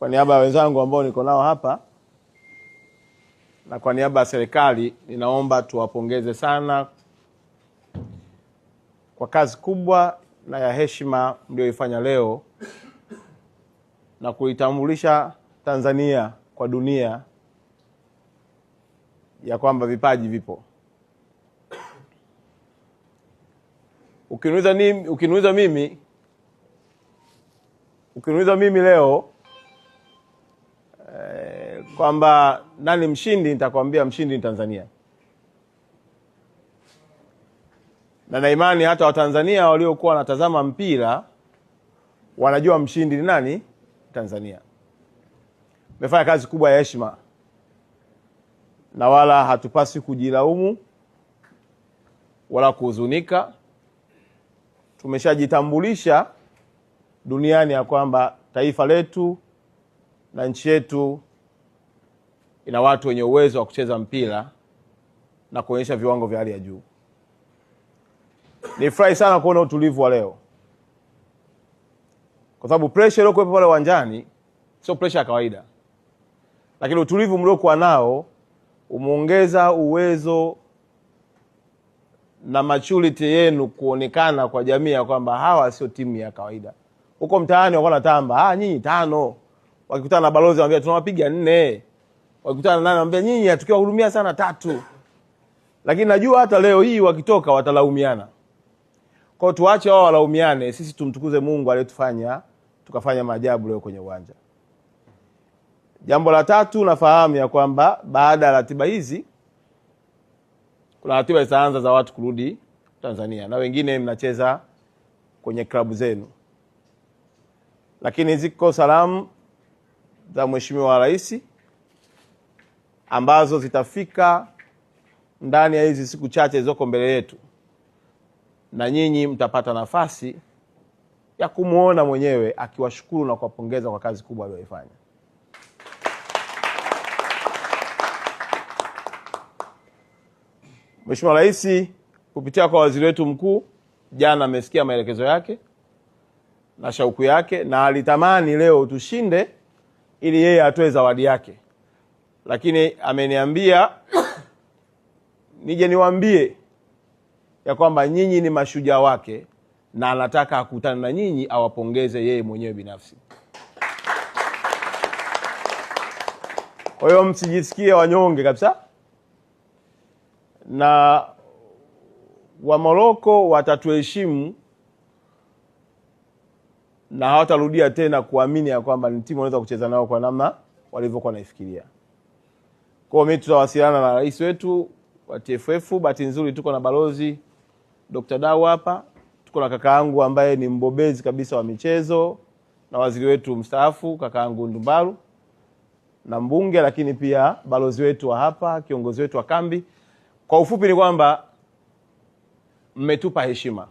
Kwa niaba ya wenzangu ambao niko nao hapa na kwa niaba ya serikali, ninaomba tuwapongeze sana kwa kazi kubwa na ya heshima mlioifanya leo na kuitambulisha Tanzania kwa dunia ya kwamba vipaji vipo. Ukiniuliza mimi leo kwamba nani mshindi, nitakwambia mshindi ni Tanzania. Na imani hata Watanzania waliokuwa wanatazama mpira wanajua mshindi ni nani? Tanzania. Mmefanya kazi kubwa ya heshima na wala hatupasi kujilaumu wala kuhuzunika. Tumeshajitambulisha duniani ya kwamba taifa letu na nchi yetu ina watu wenye uwezo wa kucheza mpira na kuonyesha viwango vya hali ya juu. Nifurahi sana kuona utulivu wa leo, kwa sababu pressure iliyokuwa pale uwanjani sio pressure ya kawaida, lakini utulivu mliokuwa nao umeongeza uwezo na maturity yenu kuonekana kwa jamii ya kwamba hawa sio timu ya kawaida. Huko mtaani wako natamba, nyinyi 5. Wakikutana na balozi wanambia tunawapiga 4. Wakikutana na nani wanambia nyinyi hatukiwahurumia sana 3. Lakini najua hata leo hii wakitoka watalaumiana. Kwa hiyo tuache wao walaumiane, sisi tumtukuze Mungu aliyetufanya tukafanya maajabu leo kwenye uwanja. Jambo la tatu, nafahamu ya kwamba baada ya ratiba hizi kuna ratiba zitaanza za watu kurudi Tanzania na wengine mnacheza kwenye klabu zenu. Lakini ziko salamu za Mheshimiwa Rais ambazo zitafika ndani ya hizi siku chache zilizoko mbele yetu, na nyinyi mtapata nafasi ya kumuona mwenyewe akiwashukuru na kuwapongeza kwa kazi kubwa aliyoifanya. Mheshimiwa Rais kupitia kwa waziri wetu mkuu jana amesikia maelekezo yake na shauku yake, na alitamani leo tushinde ili yeye atoe zawadi yake, lakini ameniambia nije niwaambie ya kwamba nyinyi ni mashujaa wake na anataka akutane na nyinyi awapongeze yeye mwenyewe binafsi. Kwa hiyo msijisikie wanyonge kabisa, na wa Morocco watatuheshimu na hawatarudia tena kuamini ya kwamba ni timu wanaweza kucheza nao kwa namna walivyokuwa naifikiria. Kwa hiyo mimi tutawasiliana na rais wetu wa TFF. Bahati nzuri tuko na balozi Dr. Dau hapa, tuko na kakaangu ambaye ni mbobezi kabisa wa michezo na waziri wetu mstaafu kakaangu Ndumbaru na mbunge, lakini pia balozi wetu wa hapa, kiongozi wetu wa kambi. Kwa ufupi ni kwamba mmetupa heshima.